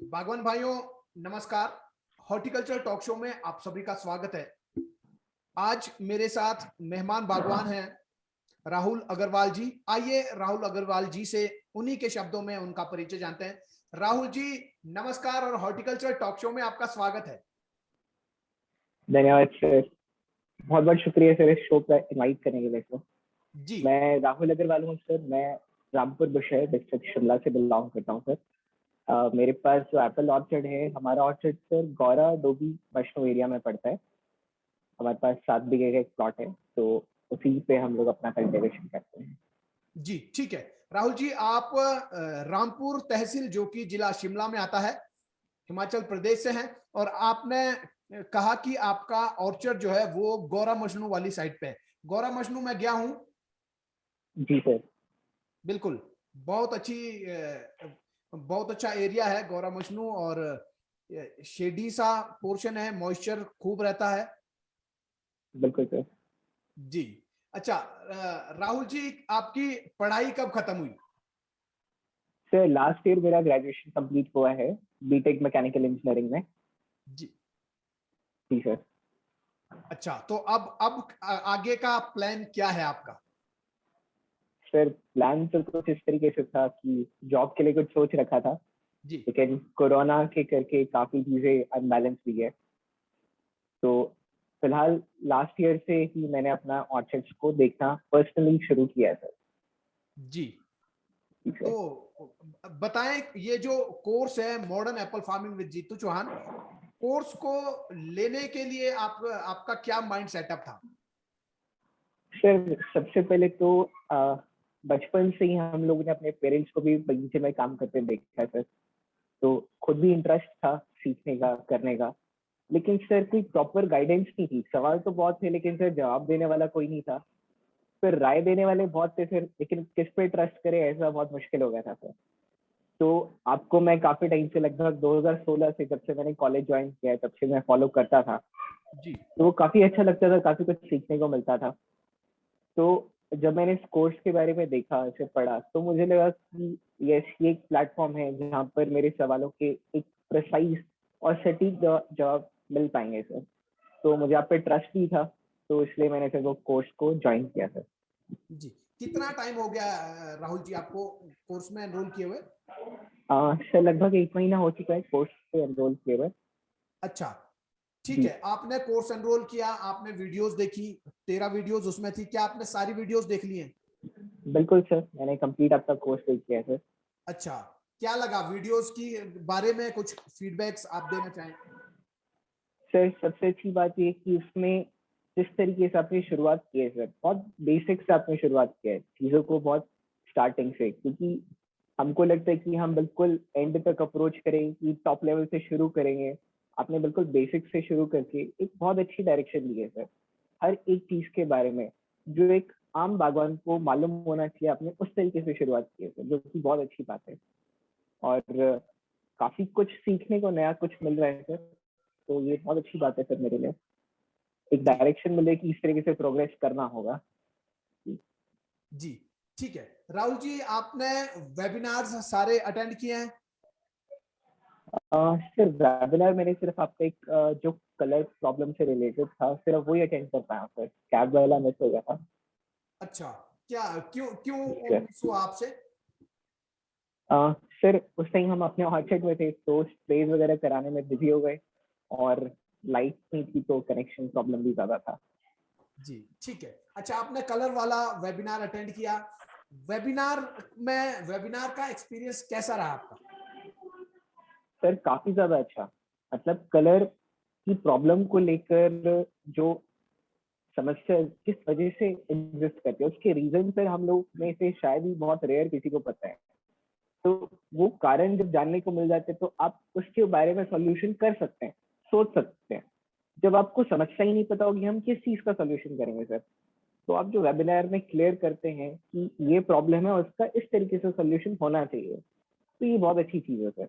बागवान भाइयों नमस्कार। हॉर्टिकल्चर टॉक शो में आप सभी का स्वागत है। आज मेरे साथ मेहमान बागवान हैं राहुल अग्रवाल जी। आइए राहुल अग्रवाल जी से उन्हीं के शब्दों में उनका परिचय जानते हैं। राहुल जी नमस्कार और हॉर्टिकल्चर टॉक शो में आपका स्वागत है। धन्यवाद सर। बहुत बहुत शुक्रिया सर इस शो पर इनवाइट करने के लिए। तो जी मैं राहुल अग्रवाल हूँ सर। मैं रामपुर बुशहर डिस्ट्रिक्ट शिमला से बिलोंग करता हूँ सर। मेरे पास जो एप्पल ऑर्चर्ड है, हमारा ऑर्चर्ड सर गौरा डोबी मशनू एरिया में पड़ता है। हमारे पास 7 बीघे का एक प्लॉट है, तो उसी पे हम लोग अपना कल्टिवेशन करते हैं। जी ठीक है। राहुल जी आप रामपुर तहसील जो कि जिला शिमला में आता है, हिमाचल प्रदेश से हैं और आपने कहा कि आपका ऑर्चर्ड जो है वो गौरा मजनू वाली साइड पे है। गौरा मजनू मैं गया हूं, जी सर। बिल्कुल बहुत अच्छी बहुत अच्छा एरिया है गौरा मजनू और शेडी सा पोर्शन है, मॉइस्चर खूब रहता है। बिल्कुल सर। जी अच्छा। राहुल जी आपकी पढ़ाई कब खत्म हुई? सर लास्ट ईयर मेरा ग्रेजुएशन कंप्लीट हुआ है, बीटेक मैकेनिकल इंजीनियरिंग में। जी जी सर। अच्छा, तो अब आगे का प्लान क्या है आपका? सर प्लान तो कुछ इस तरीके से था कि जॉब के लिए कुछ सोच रखा था, जी लेकिन कोरोना के करके काफी चीजें अनबैलेंस हुई है। तो फिलहाल लास्ट ईयर से ही मैंने अपना ऑर्चिड्स को देखना पर्सनली शुरू किया है सर। जी ठीक है। तो बताएं, ये जो कोर्स है modern apple farming with Jitu Chauhan, course को लेने के लिए आपका क्या माइंड सेटअप था? सर सबसे पहले तो बचपन से ही हम लोगों ने अपने पेरेंट्स को भी बगीचे में काम करते देखा है सर। तो खुद भी इंटरेस्ट था सीखने का, करने का। लेकिन सर कोई प्रॉपर गाइडेंस नहीं थी। सवाल तो बहुत थे, लेकिन सर जवाब देने वाला कोई नहीं था। फिर राय देने वाले बहुत थे सर, लेकिन किस पे ट्रस्ट करे ऐसा बहुत मुश्किल हो गया था सर। तो आपको मैं काफी टाइम से, लगभग 2016 से, जब से मैंने कॉलेज ज्वाइन किया है तब से मैं फॉलो करता था। जी तो वो काफी अच्छा लगता था, काफी कुछ सीखने को मिलता था। तो जब मैंने इस कोर्स के बारे में देखा, इसे पढ़ा, तो मुझे लगा कि ये एक प्लेटफॉर्म है जहाँ पर मेरे सवालों के एक प्रिसाइज और सटीक जवाब मिल पाएंगे सर। तो मुझे आप पे ट्रस्ट भी था, तो इसलिए मैंने फिर वो कोर्स को ज्वाइन किया सर। जी कितना टाइम हो गया राहुल जी आपको कोर्स में एनरोल किए हुए? सर लगभग 1 महीना हो चुका है कोर्स पे एनरोल किए हुए। अच्छा ठीक जी है। आपने कोर्स एनरोल किया, आपने वीडियोस देखी, 13 वीडियोस उसमें थी, क्या आपने सारी वीडियोस देख ली हैं? बिल्कुल सर, मैंने कंप्लीट आपका कोर्स देख किया है सर। अच्छा, क्या लगा वीडियोस की बारे में? कुछ फीडबैक्स आप देना चाहें? सर सबसे अच्छी बात ये कि उसमें जिस तरीके से आपने शुरुआत की है सर, बहुत बेसिक से आपने शुरुआत किया है चीज़ों को, बहुत स्टार्टिंग से। क्योंकि हमको लगता है कि हम बिल्कुल एंड तक अप्रोच करें, कि टॉप लेवल से शुरू करेंगे। आपने बिल्कुल बेसिक से शुरू करके एक बहुत अच्छी डायरेक्शन दी है सर। हर एक चीज के बारे में जो एक आम बागवान को मालूम होना चाहिए, आपने उस तरीके से शुरुआत की है सर, जो कि बहुत अच्छी बात है। और काफी कुछ सीखने को नया कुछ मिल रहा है सर। तो ये बहुत अच्छी बात है सर मेरे लिए। एक जी डायरेक्शन मिले कि इस तरीके से प्रोग्रेस करना होगा। जी ठीक है। राहुल जी आपने वेबिनार्स सारे अटेंड किए हैं? सर वेबिनार मैंने सिर्फ आपका एक जो कलर प्रॉब्लम से रिलेटेड था, सिर्फ वही अटेंड कर पाया सर। कैब वाला मिस हो गया था। अच्छा, क्या क्यों जी क्यों सर। मिस हुआ आपसे? सर उस टाइम हम अपने ऑर्चर्ड में थे, तो स्प्रेज वगैरह कराने में बिजी हो गए, और लाइट नहीं थी, तो कनेक्शन प्रॉब्लम भी ज्यादा था। जी ठीक है। अच्छा, आपने कलर वाला वेबिनार अटेंड किया। वेबिनार वेबिनार का एक्सपीरियंस कैसा रहा आपका? सर काफी ज्यादा अच्छा। मतलब कलर की प्रॉब्लम को लेकर जो समस्या किस वजह से एग्जिस्ट करती है, उसके रीजन सर हम लोग में से शायद ही बहुत रेयर किसी को पता है। तो वो कारण जब जानने को मिल जाते हैं, तो आप उसके बारे में सॉल्यूशन कर सकते हैं, सोच सकते हैं। जब आपको समस्या ही नहीं पता होगी हम किस चीज का सॉल्यूशन करेंगे सर। तो आप जो वेबिनार में क्लियर करते हैं कि ये प्रॉब्लम है और उसका इस तरीके से सॉल्यूशन होना चाहिए, तो ये बहुत अच्छी चीज है सर।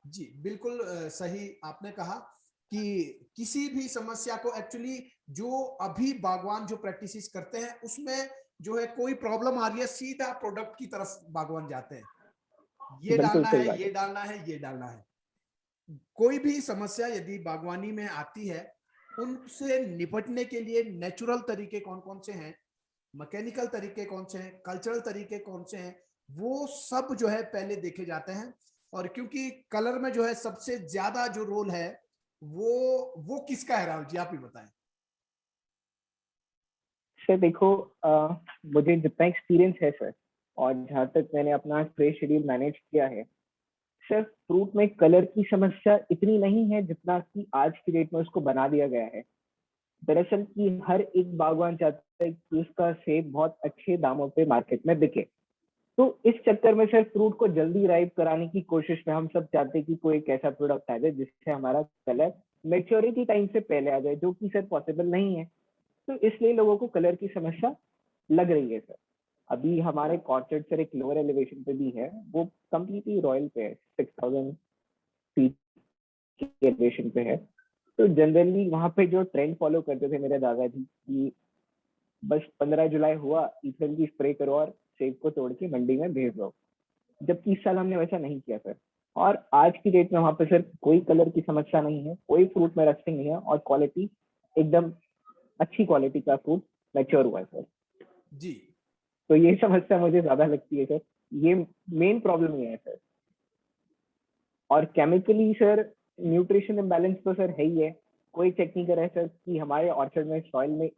जी बिल्कुल सही आपने कहा कि किसी भी समस्या को एक्चुअली जो अभी बागवान जो प्रैक्टिस करते हैं उसमें जो है कोई प्रॉब्लम आ रही है, सीधा प्रोडक्ट की तरफ बागवान जाते हैं। ये बिल्कुल डालना सही है, बात ये है। डालना है, ये डालना है। कोई भी समस्या यदि बागवानी में आती है, उनसे निपटने के लिए नेचुरल तरीके कौन कौन से हैं, मैकेनिकल तरीके कौन से हैं, कल्चरल तरीके कौन से हैं, वो सब जो है पहले देखे जाते हैं। और क्योंकि कलर में जो है सबसे ज्यादा जो रोल है वो किसका है, राहुल जी आप ही बताएं। सर देखो, मुझे जितना एक्सपीरियंस है सर, और जहाँ तक मैंने अपना स्प्रे शेड्यूल मैनेज किया है सर, फ्रूट में कलर की समस्या इतनी नहीं है जितना कि आज की डेट में उसको बना दिया गया है। दरअसल कि हर एक बागवान चाहता है कि उसका सेब बहुत अच्छे दामों पे मार्केट में बिके। तो इस चक्कर में सर फ्रूट को जल्दी राइप कराने की कोशिश में हम सब चाहते हैं कि कोई एक ऐसा प्रोडक्ट आ जाए जिससे हमारा कलर मेच्योरिटी टाइम से पहले आ जाए, जो कि सर पॉसिबल नहीं है। तो इसलिए लोगों को कलर की समस्या लग रही है सर। अभी हमारे कॉर्चर्ड सर एक लोअर एलिवेशन पे भी है, वो कम्प्लीटली रॉयल पे है, 6,000 फीट के एलिवेशन पे है। तो जनरली वहां पे जो ट्रेंड फॉलो करते थे मेरे दादाजी कि बस 15 जुलाई हुआ, इथेनॉल की स्प्रे करो और सेब को तोड़ के मंडी में भेज दो। जबकि इस साल हमने वैसा नहीं किया सर। और आज की डेट में वहां पे सर कोई कलर की समस्या नहीं है, कोई फ्रूट में रस्टिंग नहीं है, और क्वालिटी एकदम अच्छी क्वालिटी का फ्रूट मैच्योर हुआ है सर। जी तो ये समस्या मुझे ज्यादा लगती है सर, ये मेन प्रॉब्लम ये है सर। और केमिकली सर न्यूट्रिशन इम्बैलेंस तो सर है ही है। कोई चेक नहीं कर रहा है सर कि हमारे ऑर्चर्ड में सॉइल में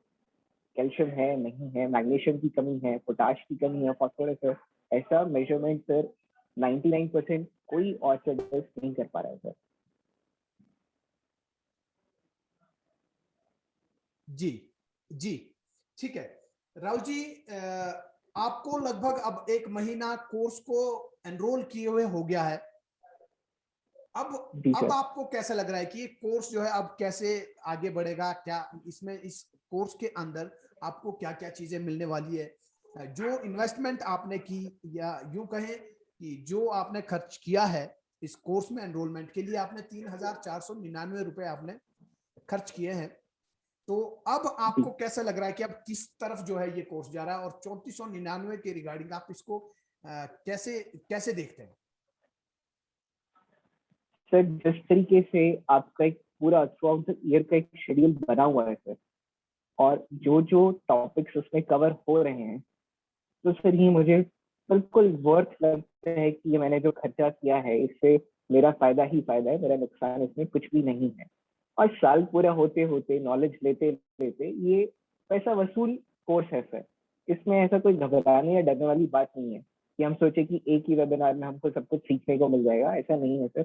कैल्शियम है नहीं है, मैग्नीशियम की कमी है, पोटाश की कमी है, फॉस्फोरस है। ऐसा मेजरमेंट सर 99% कोई ऑर्चर्ड नहीं कर पा रहा है सर। जी जी ठीक है। राहुल जी, आपको लगभग अब 1 महीना कोर्स को एनरोल किए हुए हो गया है। अब जी अब सर। आपको कैसा लग रहा है कि ये कोर्स जो है अब कैसे आगे बढ़ेगा, क्या इसमें इस कोर्स के अंदर आपको क्या क्या चीजें मिलने वाली है, जो इन्वेस्टमेंट आपने की या यूं कहें कि जो आपने खर्च किया है इस कोर्स में एनरोलमेंट के लिए, आपने 3,499 रुपए आपने खर्च किए हैं। तो अब जी आपको कैसा लग रहा है कि अब किस तरफ जो है ये कोर्स जा रहा है, और 3499 के रिगार्डिंग आप इसको कैसे कैसे देखते हैं। सर, जिस तरीके से आपका एक पूरा थ्रू आउट द ईयर का एक शेड्यूल बना हुआ है सर, और जो जो टॉपिक्स उसमें कवर हो रहे हैं, तो सर ये मुझे बिल्कुल वर्थ लगता है कि ये मैंने जो खर्चा किया है इससे मेरा फायदा ही फायदा है, मेरा नुकसान इसमें कुछ भी नहीं है। और साल पूरा होते होते नॉलेज लेते लेते ये पैसा वसूल कोर्स है सर। इसमें ऐसा कोई घबराने या डरने वाली बात नहीं है कि हम सोचे कि एक ही वेबिनार में हमको सब कुछ सीखने को मिल जाएगा। ऐसा नहीं है सर,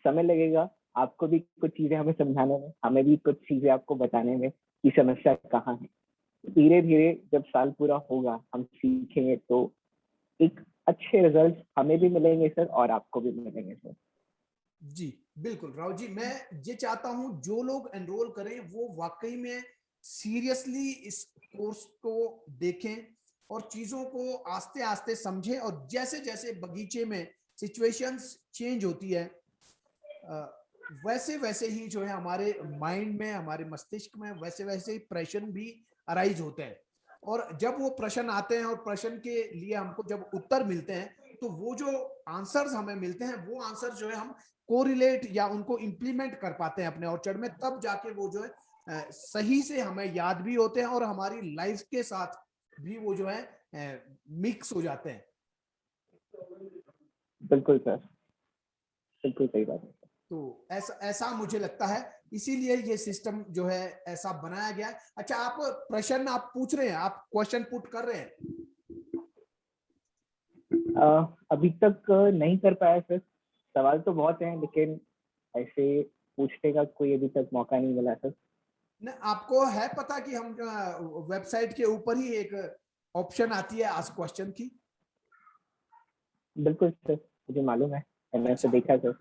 समय लगेगा। आपको भी कुछ चीजें हमें समझाने में, हमें भी कुछ चीजें आपको बताने में कि समस्या कहाँ है। धीरे धीरे जब साल पूरा होगा हम सीखेंगे तो एक अच्छे रिजल्ट हमें भी मिलेंगे सर, और आपको भी मिलेंगे सर। जी बिल्कुल राहुल जी, मैं ये चाहता हूं जो लोग एनरोल करें वो वाकई में सीरियसली इस कोर्स को देखें और चीजों को आस्ते आस्ते समझें, और जैसे जैसे बगीचे में सिचुएशंस चेंज होती है वैसे वैसे ही जो है हमारे माइंड में, हमारे मस्तिष्क में वैसे वैसे ही प्रश्न भी अराइज होते हैं। और जब वो प्रश्न आते हैं और प्रश्न के लिए हमको जब उत्तर मिलते हैं, तो वो जो आंसर्स हमें मिलते हैं वो आंसर जो है हम कोरिलेट या उनको इंप्लीमेंट कर पाते हैं अपने ऑर्चर्ड में, तब जाके वो जो है सही से हमें याद भी होते हैं और हमारी लाइफ के साथ भी वो जो है मिक्स हो जाते हैं। बिल्कुल सर, बिल्कुल सही बात है। तो ऐसा ऐसा मुझे लगता है, इसीलिए ये सिस्टम जो है ऐसा बनाया गया है। अच्छा, आप प्रश्न आप पूछ रहे हैं, आप क्वेश्चन पुट कर रहे हैं। अभी तक नहीं कर पाया सर। सवाल तो बहुत हैं लेकिन ऐसे पूछने का कोई अभी तक मौका नहीं मिला सर। न, आपको है पता कि हम वेबसाइट के ऊपर ही एक ऑप्शन आती है आस्क क्वेश्चन की। बिल्कुल सर, मुझे मालूम है, मैंने ऐसे अच्छा देखा सर।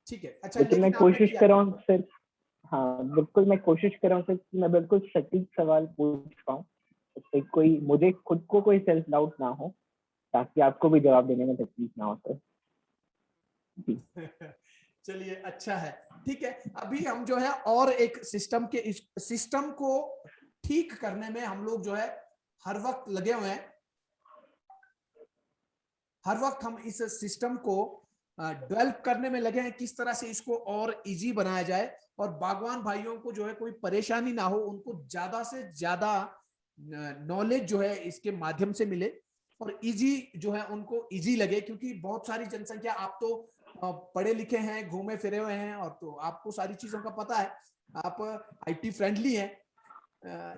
ठीक है, अच्छा लेकिन मैं लेकिन आपने कोशिश किया कर रहा नहीं। हूँ सर। हाँ बिल्कुल, मैं कोशिश कर रहा हूँ सर कि मैं बिल्कुल सटीक सवाल पूछ पाऊँ, उससे कोई मुझे खुद को कोई सेल्फ डाउट ना हो, ताकि आपको भी जवाब देने में तकलीफ ना हो सर। जी। चलिए अच्छा है, ठीक है। अभी हम जो है और एक सिस्टम के, इस सिस्टम को ठीक करने में हम लोग जो है हर वक्त लगे हुए हैं। हर वक्त हम इस सिस्टम को डेवलप करने में लगे हैं, किस तरह से इसको और इजी बनाया जाए और बागवान भाइयों को जो है कोई परेशानी ना हो, उनको ज्यादा से ज्यादा नॉलेज जो है इसके माध्यम से मिले और इजी जो है उनको इजी लगे। क्योंकि बहुत सारी जनसंख्या, आप तो पढ़े लिखे हैं, घूमे फिरे हुए हैं और तो आपको सारी चीजों का पता है, आप आईटी फ्रेंडली हैं,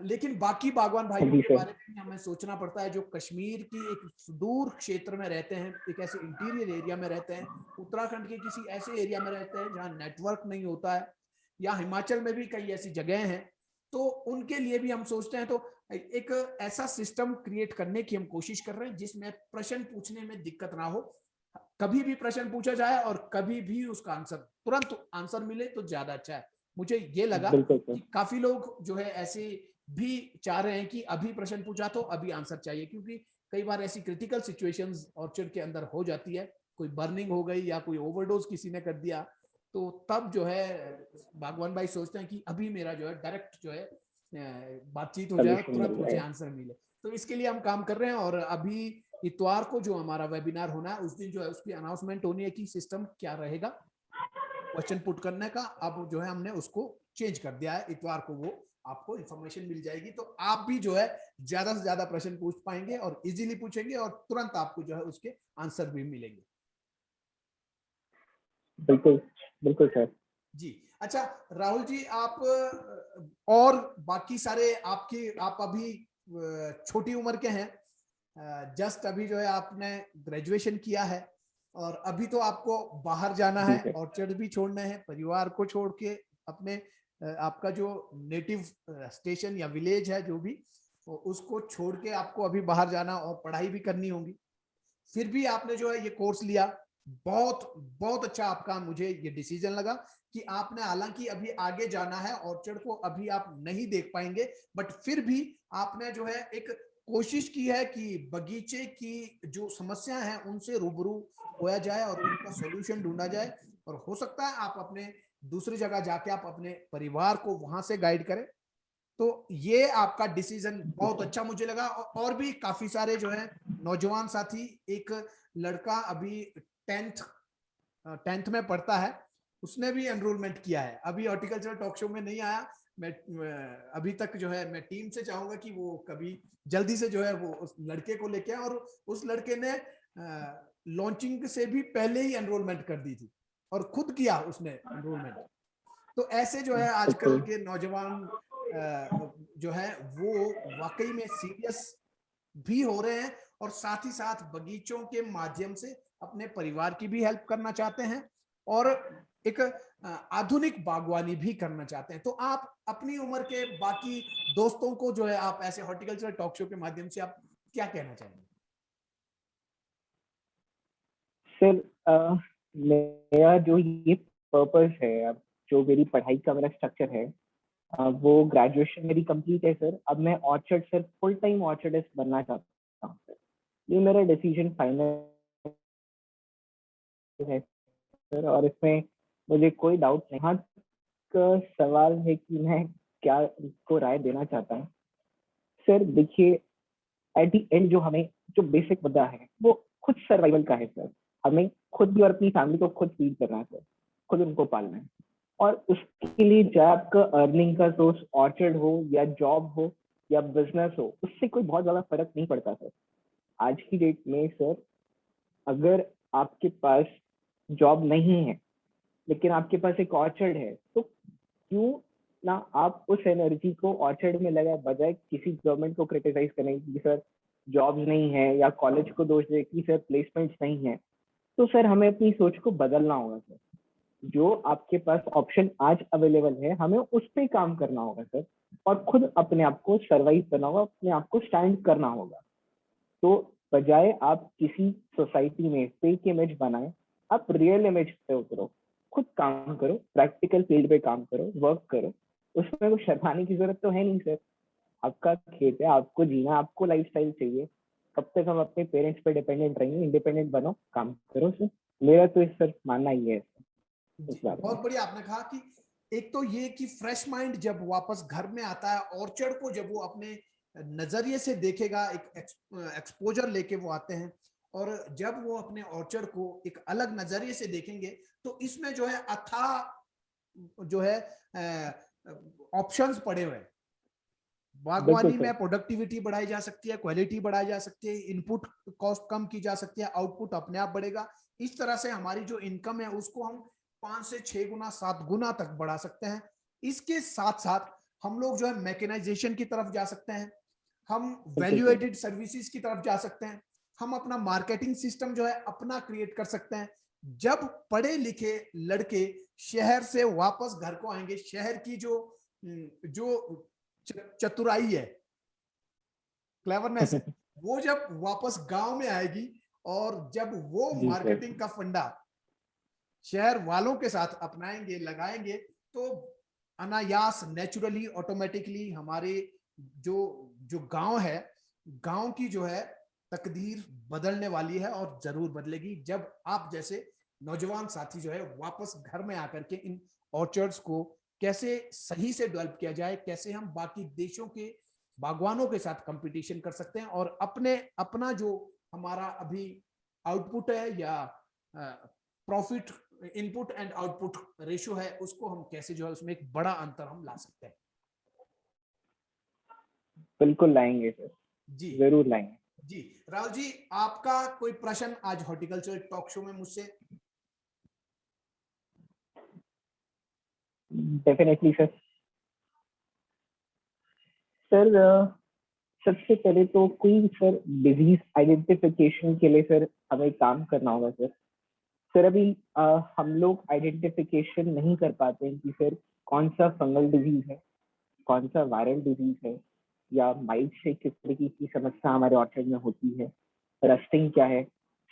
लेकिन बाकी बागवान भाइयों जी के सर। बारे में भी हमें सोचना पड़ता है, जो कश्मीर की एक सुदूर क्षेत्र में रहते हैं, एक ऐसे इंटीरियर एरिया में रहते हैं, उत्तराखंड के किसी ऐसे एरिया में रहते हैं जहां नेटवर्क नहीं होता है, या हिमाचल में भी कई ऐसी जगह हैं, तो उनके लिए भी हम सोचते हैं। तो एक ऐसा सिस्टम क्रिएट करने की हम कोशिश कर रहे हैं जिसमें प्रश्न पूछने में दिक्कत ना हो, कभी भी प्रश्न पूछा जाए और कभी भी उसका आंसर तुरंत आंसर मिले तो ज्यादा अच्छा है। मुझे ये लगा बिल्कुल सर। कि काफी लोग जो है ऐसे भी चाह रहे हैं कि अभी प्रश्न पूछा तो अभी आंसर चाहिए, क्योंकि कई बार ऐसी क्रिटिकल सिचुएशंस ऑर्चर्ड के अंदर हो जाती है, कोई बर्निंग हो गई या कोई ओवरडोज किसी ने कर दिया, तो तब जो है बागवान भाई सोचते हैं कि अभी मेरा जो है डायरेक्ट जो है बातचीत हो जाए और सोल्यूशन तुरंत मिल मुझे जाए। आंसर मिले। तो इसके लिए हम काम कर रहे हैं और अभी इतवार को जो हमारा वेबिनार होना है उस दिन जो है उसकी अनाउंसमेंट होनी है कि सिस्टम क्या रहेगा क्वेश्चन पुट करने का। अब जो है हमने उसको चेंज कर दिया है, इतवार को वो आपको इंफॉर्मेशन मिल जाएगी, तो आप भी जो है ज्यादा से ज्यादा प्रश्न पूछ पाएंगे और इजीली पूछेंगे और तुरंत आपको जो है उसके आंसर भी मिलेंगे। बिल्कुल बिल्कुल सर। जी। अच्छा राहुल जी, आप और बाकी सारे आपकी, आप अभी छोटी उम्र के हैं, जस्ट अभी जो है आपने ग्रेजुएशन किया है और अभी तो आपको बाहर जाना जी है, सर। ऑर्चर्ड भी छोड़ना है, परिवार को छोड़ के अपने आपका जो नेटिव स्टेशन या विलेज है जो भी, तो उसको छोड़ के आपको अभी बाहर जाना और पढ़ाई भी करनी होगी। फिर भी आपने जो है ये कोर्स लिया, बहुत बहुत अच्छा आपका मुझे ये डिसीजन लगा कि आपने, हालांकि अभी आगे जाना है, ऑर्चर्ड को अभी आप नहीं देख पाएंगे, बट फिर भी आपने जो है एक कोशिश की है कि बगीचे की जो समस्या है उनसे रूबरू होया जाए और उनका सॉल्यूशन ढूंढा जाए, और हो सकता है आप अपने दूसरी जगह जाके आप अपने परिवार को वहां से गाइड करें। तो ये आपका डिसीजन बहुत अच्छा मुझे लगा। और भी काफी सारे जो है नौजवान साथी, एक लड़का अभी टेंथ टेंथ में पढ़ता है, उसने भी एनरोलमेंट किया है, अभी हॉर्टिकल्चर टॉक शो में नहीं आया। मैं अभी तक जो है मैं टीम से चाहूंगा कि वो कभी जल्दी से जो है वो उस लड़के को लेके आए, और उस लड़के ने लॉन्चिंग से भी पहले ही एनरोलमेंट कर दी थी और खुद किया उसने एनरोलमेंट। तो ऐसे जो है आजकल बिल्कुल के नौजवान जो है वो वाकई में सीरियस भी हो रहे हैं और साथ ही साथ बगीचों के माध्यम से अपने परिवार की भी हेल्प करना चाहते हैं और एक आधुनिक बागवानी भी करना चाहते हैं। तो आप अपनी उम्र के बाकी दोस्तों को जो है आप ऐसे हॉर्टिकल्चर टॉक शो के माध्यम से आप क्या कहना चाहेंगे? सर, मेरा जो ये पर्पस है, अब जो मेरी पढ़ाई का मेरा स्ट्रक्चर है, वो ग्रेजुएशन मेरी कंप्लीट है सर। अब मैं ऑर्चर्ड सर फुल टाइम ऑर्चर्डिस्ट बनना चाहता हूँ सर। ये मेरा डिसीजन फाइनल है सर, और इसमें मुझे कोई डाउट नहीं। हाँ, सवाल है कि मैं क्या को राय देना चाहता हूँ सर। देखिए, एट दी एंड जो हमें जो बेसिक मुद्दा है वो खुद सर्वाइवल का है सर। हमें खुद भी और अपनी फैमिली को खुद फीड करना है सर, खुद उनको पालना है। और उसके लिए चाहे आपका अर्निंग का सोर्स ऑर्चर्ड हो या जॉब हो या बिजनेस हो, उससे कोई बहुत ज्यादा फर्क नहीं पड़ता सर। आज की डेट में सर, अगर आपके पास जॉब नहीं है लेकिन आपके पास एक ऑर्चर्ड है, तो क्यों ना आप उस एनर्जी को ऑर्चर्ड में लगाए, बजाय किसी गवर्नमेंट को क्रिटिसाइज करने की सर जॉब्स नहीं है, या कॉलेज को दोष दे कि सर प्लेसमेंट्स नहीं है। तो सर हमें अपनी सोच को बदलना होगा सर। जो आपके पास ऑप्शन आज अवेलेबल है, हमें उस पर काम करना होगा सर, और खुद अपने आप को सर्वाइव करना होगा, अपने आप को स्टैंड करना होगा। तो बजाय आप किसी सोसाइटी में फेक इमेज बनाए, आप रियल इमेज पे उतरो, खुद काम करो, प्रैक्टिकल फील्ड पे काम करो, वर्क करो। उसमें कोई शर्माने की जरूरत तो है नहीं सर। आपका खेत है, आपको जीना, आपको लाइफस्टाइल चाहिए। कब तक हम अपने पेरेंट्स पे डिपेंडेंट रहेंगे? इंडिपेंडेंट बनो, काम करो सर। मेरा तो इस सर मानना ही है इस जी, बारे में। बहुत बढ़िया आपने कहा कि एक तो ये कि फ्रेश माइंड जब वापस घर में आता है, ऑर्चर्ड को जब वो अपने नजरिए से देखेगा, एक एक्सपोजर लेके वो आते हैं, और जब वो अपने ऑर्चर्ड को एक अलग नजरिए से देखेंगे तो इसमें जो है अथाह जो है ऑप्शंस पड़े हुए हैं। बिल्कुल बागवानी सर। में प्रोडक्टिविटी बढ़ाई जा सकती है, क्वालिटी बढ़ाई जा सकती है, इनपुट कॉस्ट कम की जा सकती है, आउटपुट अपने आप बढ़ेगा। इस तरह से हमारी जो इनकम है उसको हम 5 से 6 गुना 7 गुना तक बढ़ा सकते हैं। इसके साथ साथ हम लोग जो है मैकेनाइजेशन की तरफ जा सकते हैं, हम बिल्कुल वैल्यू सर। एडेड सर्विसेज की तरफ जा सकते हैं, हम अपना मार्केटिंग सिस्टम जो है अपना क्रिएट कर सकते हैं। जब पढ़े लिखे लड़के शहर से वापस घर को आएंगे, शहर की जो जो चतुराई है, क्लेवरनेस है, वो जब वापस गांव में आएगी और जब वो जी सर। मार्केटिंग का फंडा शहर वालों के साथ अपनाएंगे, लगाएंगे, तो अनायास नेचुरली ऑटोमेटिकली हमारे जो जो गांव है, गांव की जो है तकदीर बदलने वाली है और जरूर बदलेगी जब आप जैसे नौजवान साथी जो है वापस घर में आकर के इन ऑर्चर्ड्स को कैसे सही से डेवलप किया जाए, कैसे हम बाकी देशों के बागवानों के साथ कंपटीशन कर सकते हैं और अपने अपना जो हमारा अभी आउटपुट है या profit input and output ratio है उसको हम कैसे जो है उसमें एक बड़ा अंतर हम ला सकते हैं। बिल्कुल लाएंगे सर, जी जरूर लाएंगे। जी। राहुल जी, आपका कोई प्रश्न आज हॉर्टिकल्चर टॉक शो में मुझसे? Definitely sir. सर सबसे पहले तो कोई सर डिजीज आइडेंटिफिकेशन के लिए सर हमें काम करना होगा सर। सर अभी हम लोग आइडेंटिफिकेशन नहीं कर पाते हैं कि सर कौन सा फंगल डिजीज है, कौन सा वायरल डिजीज है, या माइट से किस तरीके की समस्या हमारे ऑर्चर्ड में होती है, रस्टिंग क्या है।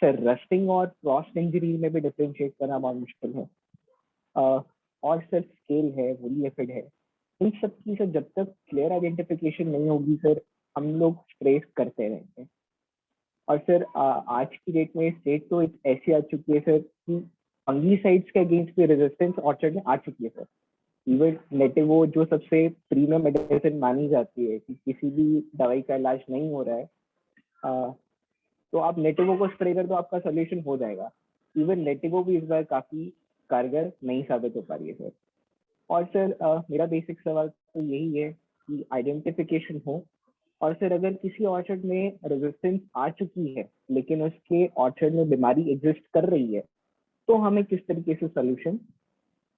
सर रस्टिंग और फ्रॉस्ट इंजरी में भी डिफरेंशिएट करना बहुत मुश्किल है। और सर स्केल है, वोली एफिड है, इन सब की सर जब तक क्लियर आइडेंटिफिकेशन नहीं होगी सर हम लोग स्प्रे करते रहेंगे। और सर आज की डेट में स्टेट तो एक ऐसी आ चुकी है सर कि फंगीसाइड्स के अगेंस्ट भी रेजिस्टेंस ऑर्चर्ड में आ चुकी है सर। इवन नेटिवो जो सबसे प्रीमियम मेडिसिन मानी जाती है कि किसी भी दवाई का इलाज नहीं हो रहा है, तो आप नेटिवो को स्प्रे कर दो, आपका सोल्यूशन हो जाएगा। इवन नेटिवो भी इस बार काफी कारगर नहीं साबित हो पा रही है सर। और सर मेरा बेसिक सवाल तो यही है कि आइडेंटिफिकेशन हो, और सर अगर किसी ऑर्चर्ड में रेजिस्टेंस आ चुकी है लेकिन उसके ऑर्चर्ड में बीमारी एग्जिस्ट कर रही है, तो हमें किस तरीके से सोल्यूशन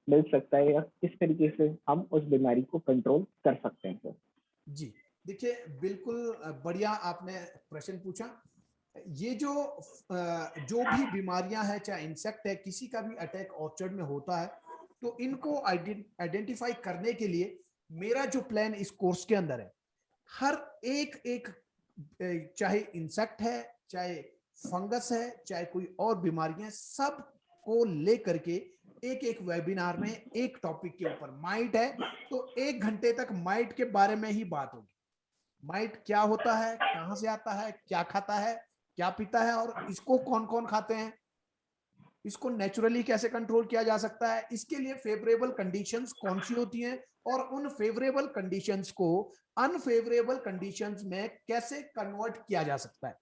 मिल सकता है या किस तरीके से हम उस बीमारी को कंट्रोल कर सकते हैं सर। जी देखिए, बिल्कुल बढ़िया आपने प्रश्न पूछा। ये जो भी बीमारियां हैं, चाहे इंसेक्ट है, किसी का भी अटैक ऑर्चर्ड में होता है, तो इनको आइडेंटिफाई करने के लिए मेरा जो प्लान इस कोर्स के अंदर है, हर एक एक चाहे इंसेक्ट है, चाहे फंगस है, चाहे कोई और बीमारियां, सब को लेकर के एक एक वेबिनार में एक टॉपिक के ऊपर, माइट है तो 1 घंटे तक माइट के बारे में ही बात होगी। माइट क्या होता है, कहां से आता है, क्या खाता है, क्या पीता है, और इसको कौन कौन खाते हैं, इसको नेचुरली कैसे कंट्रोल किया जा सकता है, इसके लिए फेवरेबल कंडीशंस कौन सी होती हैं, और उन फेवरेबल कंडीशंस को अनफेवरेबल कंडीशंस में कैसे कन्वर्ट किया जा सकता है।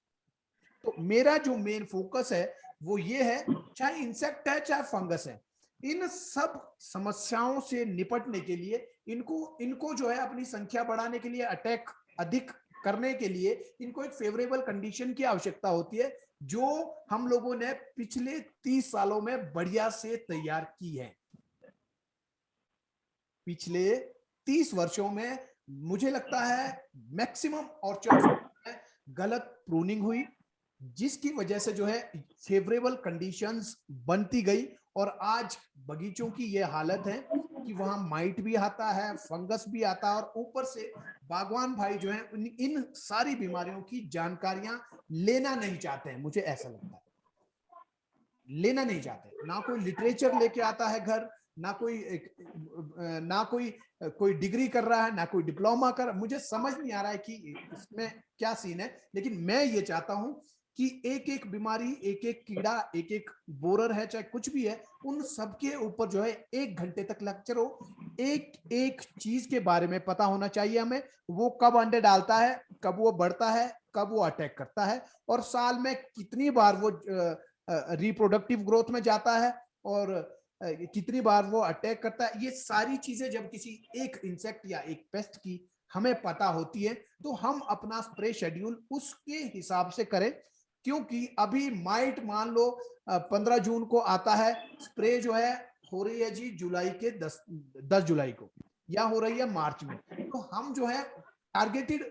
तो मेरा जो मेन फोकस है वो ये है, चाहे इंसेक्ट है चाहे फंगस है, इन सब समस्याओं से निपटने के लिए, इनको इनको जो है अपनी संख्या बढ़ाने के लिए, अटैक अधिक करने के लिए इनको एक फेवरेबल कंडीशन की आवश्यकता होती है, जो हम लोगों ने पिछले 30 सालों में बढ़िया से तैयार की है। पिछले 30 वर्षों में मुझे लगता है मैक्सिमम ऑर्चर्ड्स में गलत प्रूनिंग हुई, जिसकी वजह से जो है फेवरेबल कंडीशंस बनती गई, और आज बगीचों की ये हालत है कि वहां माइट भी आता है, फंगस भी आता है, और ऊपर से बागवान भाई जो है इन सारी बीमारियों की जानकारियां लेना नहीं चाहते हैं। मुझे ऐसा लगता है लेना नहीं चाहते, ना कोई लिटरेचर लेके आता है घर, ना कोई कोई डिग्री कर रहा है, ना कोई डिप्लोमा कर, मुझे समझ नहीं आ रहा है कि इसमें क्या सीन है। लेकिन मैं ये चाहता हूं कि एक एक बीमारी, एक एक कीड़ा, एक एक बोरर है, चाहे कुछ भी है, उन सबके ऊपर जो है 1 घंटे तक लेक्चर हो। एक एक चीज के बारे में पता होना चाहिए हमें, वो कब अंडे डालता है, कब वो बढ़ता है, कब वो अटैक करता है, और साल में कितनी बार वो रिप्रोडक्टिव ग्रोथ में जाता है, और कितनी बार वो अटैक करता है। ये सारी चीजें जब किसी एक इंसेक्ट या एक पेस्ट की हमें पता होती है, तो हम अपना स्प्रे शेड्यूल उसके हिसाब से करें। क्योंकि अभी माइट मान लो 15 जून को आता है, स्प्रे जो है हो रही है जी जुलाई के 10 जुलाई को, या हो रही है मार्च में। तो हम जो है टारगेटेड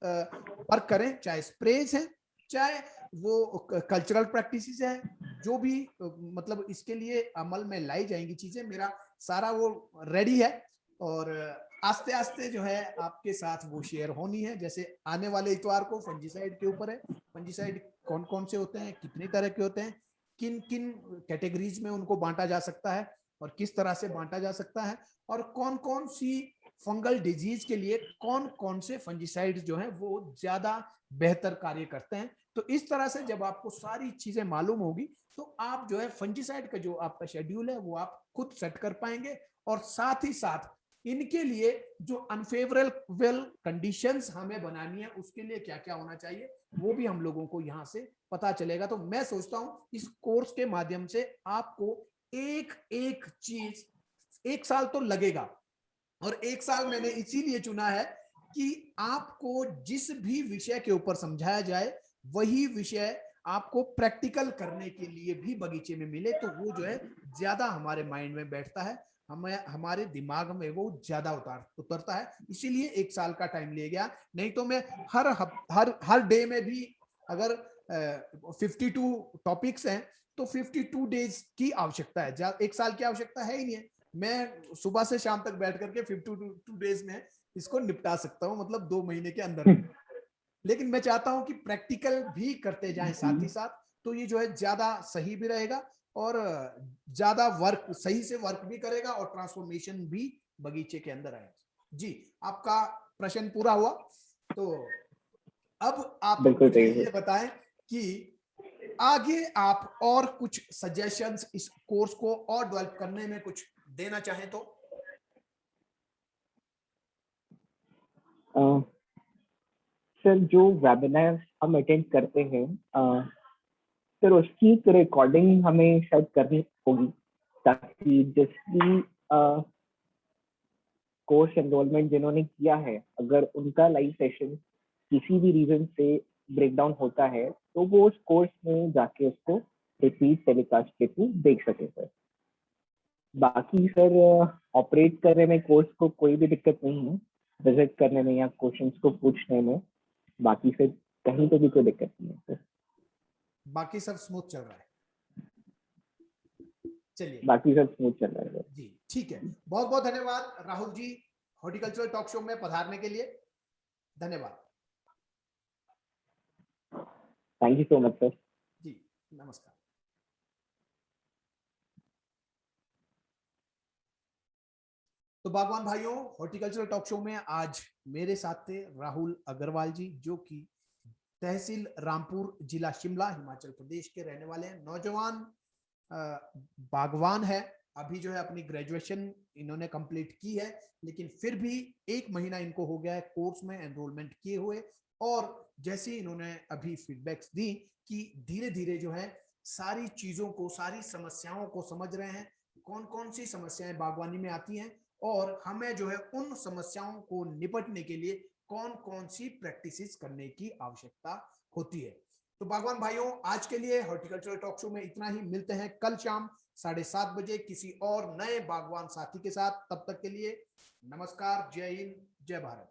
वर्क करें, चाहे स्प्रेज है, चाहे वो कल्चरल प्रैक्टिसेस है, जो भी मतलब इसके लिए अमल में लाई जाएंगी चीजें, मेरा सारा वो रेडी है। और आस्ते आस्ते जो है आपके साथ वो शेयर होनी है। जैसे आने वाले इतवार को फंजीसाइड के ऊपर है, फंजीसाइड कौन कौन से होते हैं, कितनी तरह के होते हैं, किन किन कैटेगरीज में उनको बांटा जा सकता है, और किस तरह से बांटा जा सकता है, और कौन कौन सी फंगल डिजीज के लिए कौन कौन से फंजीसाइड जो है वो ज्यादा बेहतर कार्य करते हैं। तो इस तरह से जब आपको सारी चीजें मालूम होगी, तो आप जो है फंजीसाइड का जो आपका शेड्यूल है वो आप खुद सेट कर पाएंगे। और साथ ही साथ इनके लिए जो अनफेवरेबल कंडीशंस हमें बनानी है, उसके लिए क्या क्या होना चाहिए, वो भी हम लोगों को यहाँ से पता चलेगा। तो मैं सोचता हूँ इस कोर्स के माध्यम से आपको एक एक चीज, 1 साल तो लगेगा, और 1 साल मैंने इसीलिए चुना है कि आपको जिस भी विषय के ऊपर समझाया जाए, वही विषय आपको प्रैक्टिकल करने के लिए भी बगीचे में मिले, तो वो जो है ज्यादा हमारे माइंड में बैठता है, हमें हमारे दिमाग में वो ज्यादा उतरता है। इसीलिए 1 साल का टाइम लिया गया। नहीं तो मैं हर डे में भी, अगर 52 टॉपिक्स हैं, तो 52 डेज की आवश्यकता है, 1 साल की आवश्यकता है ही नहीं है। मैं सुबह से शाम तक बैठ करके 52 डेज में इसको निपटा सकता हूँ, मतलब 2 महीने के अंदर। लेकिन मैं चाहता हूं कि प्रैक्टिकल भी करते जाएं साथ ही साथ, तो ये जो है ज्यादा सही भी रहेगा, और ज्यादा वर्क, सही से वर्क भी करेगा, और ट्रांसफॉर्मेशन भी बगीचे के अंदर आएगी। जी, आपका प्रश्न पूरा हुआ। तो अब आप बिल्कुल मुझे सही है। ये बताएं कि आगे आप और कुछ सजेशंस इस कोर्स को और डेवलप करने में कुछ देना चाहें तो। सर, जो वेबिनार हम अटेंड करते हैं, सर उसकी रिकॉर्डिंग हमें शायद करनी होगी, ताकि जिसकी कोर्स एनरोलमेंट जिन्होंने किया है, अगर उनका लाइव सेशन किसी भी रीजन से ब्रेक डाउन होता है, तो वो उस कोर्स में जाके उसको रिपीट टेलीकास्ट के थ्रू देख सके सर। बाकी सर, ऑपरेट करने में कोर्स को कोई भी दिक्कत नहीं है, विजिट करने में या क्वेश्चंस को पूछने में। बाकी से कहीं पे भी कोई दिक्कत नहीं है सर। बाकी सब स्मूथ चल रहा है। चलिए, बाकी सब स्मूथ चल रहा है सर। जी ठीक है। बहुत बहुत धन्यवाद Rahul ji, horticultural talk show में पधारने के लिए। धन्यवाद। Thank you so much sir. जी, नमस्कार। तो बागवान भाइयों, हॉर्टिकल्चरल टॉक शो में आज मेरे साथ थे राहुल अग्रवाल जी, जो कि तहसील रामपुर, जिला शिमला, हिमाचल प्रदेश के रहने वाले हैं। नौजवान बागवान है। अभी जो है अपनी ग्रेजुएशन इन्होंने कंप्लीट की है, लेकिन फिर भी 1 महीना इनको हो गया है कोर्स में एनरोलमेंट किए हुए। और जैसे इन्होंने अभी फीडबैक्स दी कि धीरे धीरे जो है सारी चीजों को, सारी समस्याओं को समझ रहे हैं, कौन कौन सी समस्याएं बागवानी में आती हैं, और हमें जो है उन समस्याओं को निपटने के लिए कौन कौन सी प्रैक्टिसेस करने की आवश्यकता होती है। तो बागवान भाइयों, आज के लिए हॉर्टिकल्चरल टॉक शो में इतना ही। मिलते हैं कल शाम 7:30 बजे किसी और नए बागवान साथी के साथ। तब तक के लिए नमस्कार, जय हिंद, जय भारत।